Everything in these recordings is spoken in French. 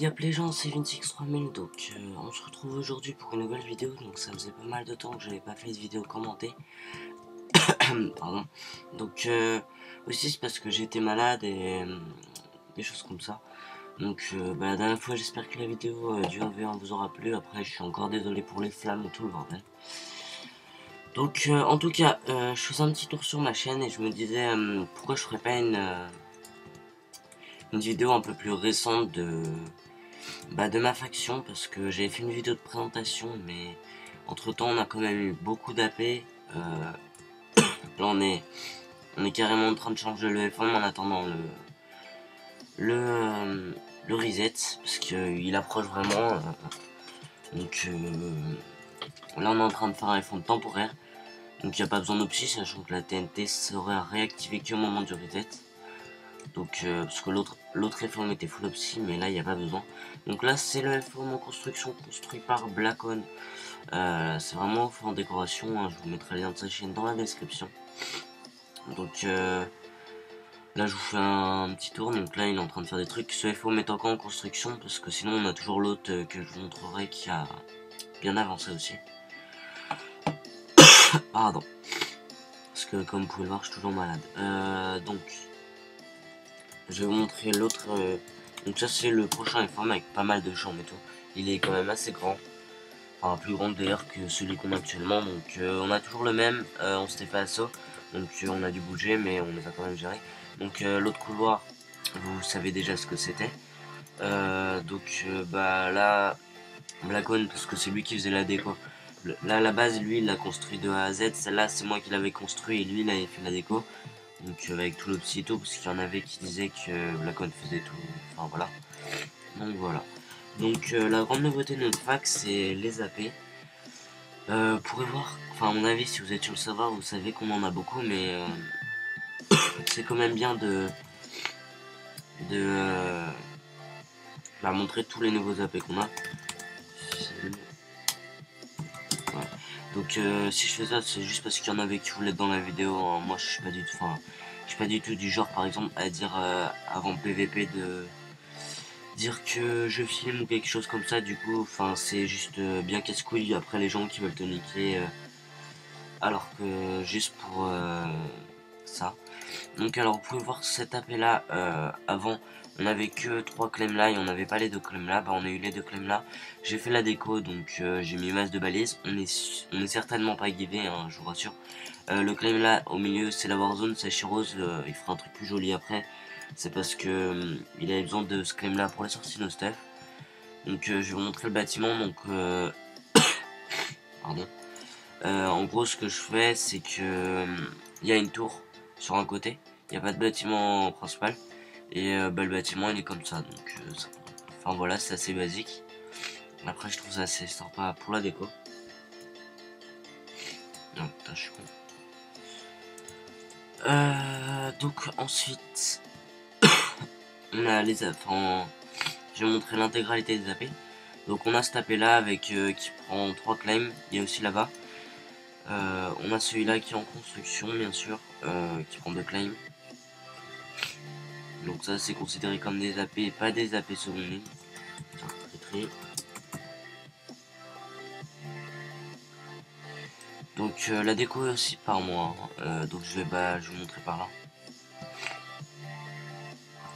Y'a les gens, c'est Vinci3000, donc on se retrouve aujourd'hui pour une nouvelle vidéo. Donc ça faisait pas mal de temps que j'avais pas fait de vidéo commentée. Pardon. Donc aussi c'est parce que j'étais malade et des choses comme ça. Donc la dernière fois, j'espère que la vidéo du 1v1 vous aura plu. Après je suis encore désolé pour les flammes et tout le bordel. Donc en tout cas, je faisais un petit tour sur ma chaîne et je me disais pourquoi je ferais pas une vidéo un peu plus récente de ma faction, parce que j'avais fait une vidéo de présentation, mais entre temps on a quand même eu beaucoup d'AP. Là on est carrément en train de changer le F1 en attendant le reset, parce qu'il approche vraiment. Donc là on est en train de faire un F1 temporaire, donc il n'y a pas besoin d'opsi, sachant que la TNT sera réactivée qu'au moment du reset. Donc parce que l'autre F1 était full opsi, mais là il n'y a pas besoin. Donc là c'est le F1 en construction construit par Blackon. C'est vraiment fait en décoration, hein. Je vous mettrai le lien de sa chaîne dans la description. Donc là je vous fais un petit tour. Donc là il est en train de faire des trucs. Ce FO met encore en construction, parce que sinon on a toujours l'autre que je vous montrerai qui a bien avancé aussi. Pardon, parce que comme vous pouvez le voir je suis toujours malade. Donc je vais vous montrer l'autre. Donc ça c'est le prochain F1 avec pas mal de chambres et tout. Il est quand même assez grand. Enfin, plus grand d'ailleurs que celui qu'on a actuellement. Donc on a toujours le même. On s'était fait assaut. Donc on a dû bouger, mais on les a quand même gérés. Donc l'autre couloir, vous savez déjà ce que c'était. Bah là, Blackone, parce que c'est lui qui faisait la déco. Là à la base, lui il l'a construit de A à Z. Celle-là c'est moi qui l'avais construit et lui il avait fait la déco. Donc avec tout le petit tout, parce qu'il y en avait qui disaient que Blackone faisait tout. Enfin voilà. Donc voilà. Donc la grande nouveauté de notre fac, c'est les AP. Vous pourrez voir, enfin à mon avis, si vous êtes sur le serveur, vous savez qu'on en a beaucoup, mais c'est quand même bien de montrer tous les nouveaux AP qu'on a. Ouais. Donc si je fais ça, c'est juste parce qu'il y en avait qui voulaient être dans la vidéo, hein. Moi je suis pas du tout, je suis pas du tout du genre, par exemple, à dire avant PVP de dire que je filme ou quelque chose comme ça. Du coup, enfin c'est juste bien casse-couille après les gens qui veulent te niquer, alors que juste pour ça. Donc alors vous pouvez voir cette AP là, avant on avait que 3 claims là et on n'avait pas les 2 claims là. Bah on a eu les 2 claims là. J'ai fait la déco, donc j'ai mis masse de balises. On est certainement pas givé, hein, je vous rassure. Le claim là au milieu c'est la Warzone, c'est Chirose, il fera un truc plus joli après. C'est parce que il avait besoin de ce claim là pour les sorties no stuff. Donc je vais vous montrer le bâtiment. Donc pardon. En gros ce que je fais c'est que il y a une tour sur un côté, il n'y a pas de bâtiment principal, et le bâtiment il est comme ça. Donc enfin voilà, c'est assez basique. Après je trouve ça assez sympa pour la déco. Non putain je suis con. Donc ensuite on a les enfin, je vais montrer l'intégralité des AP. Donc on a ce AP là avec qui prend 3 claims. Il y a aussi là-bas. On a celui-là qui est en construction, bien sûr, qui prend 2 claims. Donc ça c'est considéré comme des AP et pas des AP seconde ligne. Donc la déco est aussi par moi, hein. Donc je vais vous montrer par là.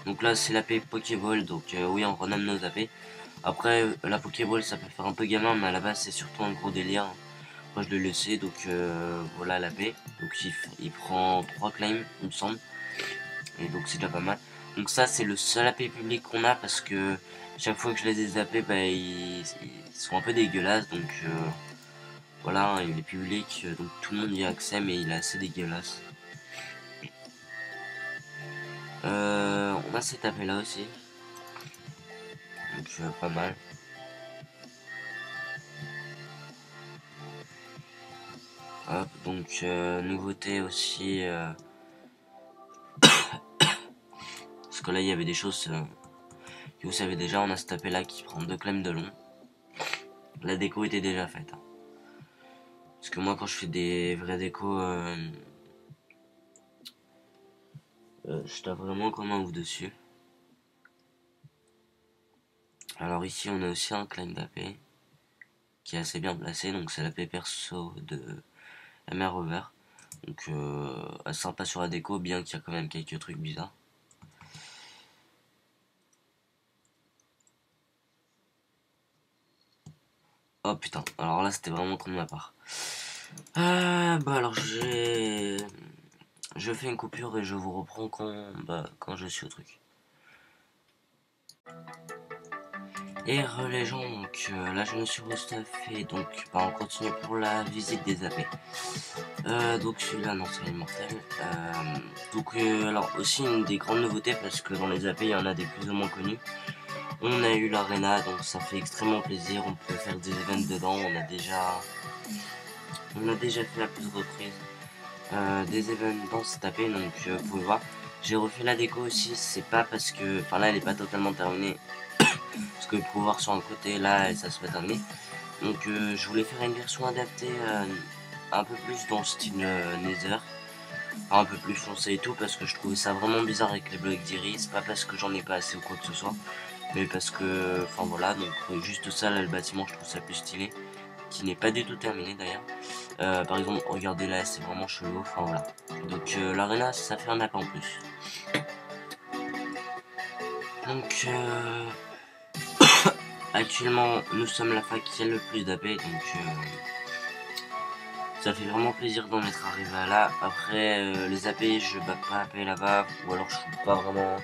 Donc là c'est l'AP Pokéball, donc oui on renomme nos AP. Après la Pokéball ça peut faire un peu gamin, mais à la base c'est surtout un gros délire. Moi je l'ai laissé, donc voilà l'AP. Donc il prend 3 claims il me semble. Et donc c'est déjà pas mal. Donc ça c'est le seul AP public qu'on a, parce que chaque fois que je laisse des AP, bah, ils sont un peu dégueulasses. Donc voilà, il est public, donc tout le monde y a accès, mais il est assez dégueulasse. On a cette AP là aussi. Donc pas mal. Hop, donc nouveauté aussi. Parce que là il y avait des choses que vous savez déjà. On a cette AP là qui prend 2 claims de long. La déco était déjà faite, hein. Parce que moi quand je fais des vraies décos, je tape vraiment comme un ouf dessus. Alors ici on a aussi un claim d'AP qui est assez bien placé, donc c'est l'AP perso de MR Rover. Donc sympa sur la déco, bien qu'il y a quand même quelques trucs bizarres. Oh putain, alors là c'était vraiment trop de ma part. Bah alors je fais une coupure et je vous reprends quand je suis au truc. Et les gens, donc là je me suis restuffé, donc bah, on continue pour la visite des AP. Donc celui-là non c'est immortel. Alors aussi une des grandes nouveautés parce que dans les AP il y en a des plus ou moins connus. On a eu l'arena, donc ça fait extrêmement plaisir, on peut faire des events dedans, on a déjà fait à plusieurs reprises des events dans ce AP, donc vous pouvez voir. J'ai refait la déco aussi, c'est pas parce que, enfin là elle est pas totalement terminée, parce que vous pouvez voir sur un côté là et ça se fait terminer. Donc je voulais faire une version adaptée un peu plus dans le style Nether, un peu plus foncé et tout, parce que je trouvais ça vraiment bizarre avec les blocs d'iris, pas parce que j'en ai pas assez ou quoi que ce soit, mais parce que, enfin voilà, donc juste ça là le bâtiment je trouve ça plus stylé, qui n'est pas du tout terminé d'ailleurs. Par exemple regardez là c'est vraiment chelou, enfin voilà. Donc l'arena ça fait un app en plus. Donc actuellement nous sommes la fac qui a le plus d'AP, donc ça fait vraiment plaisir d'en être arrivé à là. Après les AP je bats pas AP là-bas, ou alors je joue pas vraiment,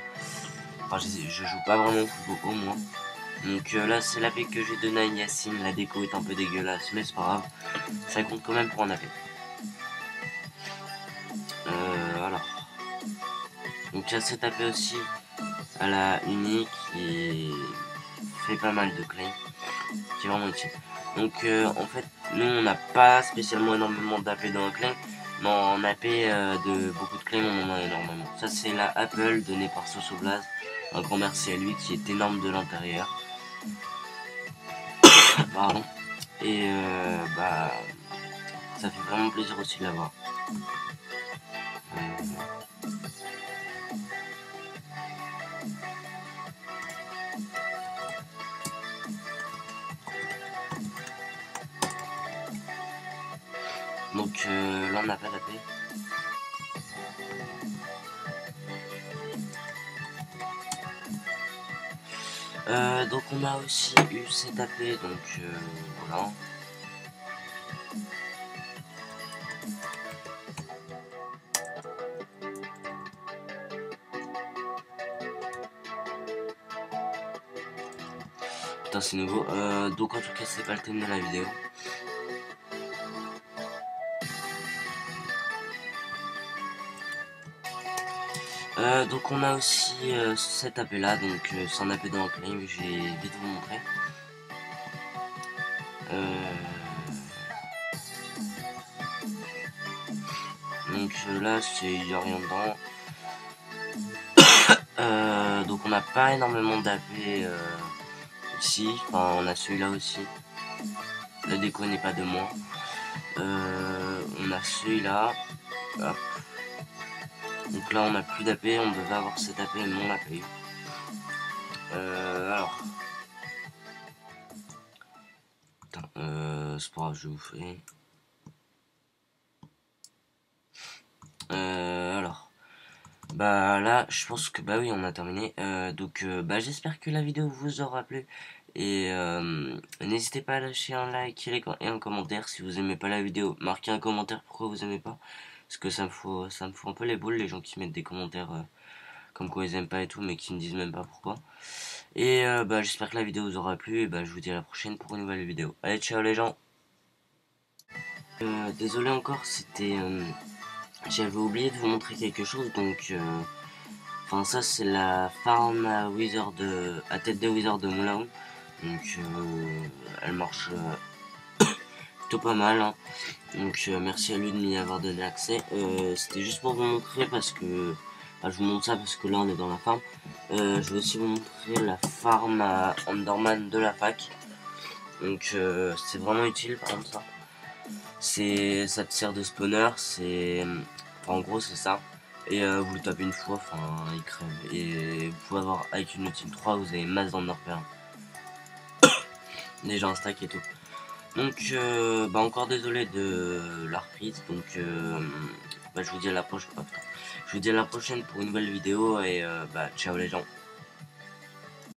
enfin je joue pas vraiment au football au moins. Donc là c'est l'AP que j'ai donné à Yacine, la déco est un peu dégueulasse mais c'est pas grave, ça compte quand même pour un AP. Alors, donc il y a cet AP aussi à la unique qui fait pas mal de claims, qui est vraiment utile. Donc en fait nous on n'a pas spécialement énormément d'AP dans un claim, mais en AP de beaucoup de claims on en a énormément. Ça c'est la Apple donnée par Sosoblaze, un grand merci à lui qui est énorme de l'intérieur. Pardon. Et bah ça fait vraiment plaisir aussi de l'avoir. Donc là on n'a pas d'AP. Donc on a aussi eu cet AP, donc voilà. Putain c'est nouveau. Donc en tout cas c'est pas le thème de la vidéo. Donc on a aussi cet AP là, donc c'est un AP dans un claim, je vais vite vous montrer. Donc là il n'y a rien dedans. Donc on n'a pas énormément d'AP ici, enfin on a celui-là aussi. La déco n'est pas de moi. On a celui-là. Hop. Donc là on a plus d'AP, on devait avoir cet AP mais on l'a pas eu. Alors. Putain, c'est pas grave, je vous fais. Alors. Bah là, je pense que bah oui, on a terminé. Donc bah j'espère que la vidéo vous aura plu. Et n'hésitez pas à lâcher un like et un commentaire si vous aimez pas la vidéo. Marquez un commentaire pourquoi vous aimez pas. Parce que ça me fout un peu les boules les gens qui mettent des commentaires comme quoi ils aiment pas et tout, mais qui ne disent même pas pourquoi. Et bah j'espère que la vidéo vous aura plu. Et bah je vous dis à la prochaine pour une nouvelle vidéo. Allez, ciao les gens. Désolé encore, j'avais oublié de vous montrer quelque chose, donc enfin ça c'est la farm à Wizard à tête de Wizard de Moulin. Donc elle marche plutôt pas mal, hein. Donc merci à lui de m'y avoir donné accès. C'était juste pour vous montrer parce que je vous montre ça parce que là on est dans la farm. Je vais aussi vous montrer la farm à Enderman de la fac. Donc c'est vraiment utile par exemple ça. Ça te sert de spawner, en gros c'est ça. Et vous le tapez une fois, enfin il crève. Et vous pouvez avoir avec une ultime 3, vous avez masse d'enderpearl. déjà un stack et tout. Donc bah encore désolé de la reprise, donc bah, je vous dis à la prochaine. Je vous dis à la prochaine pour une nouvelle vidéo et bah ciao les gens.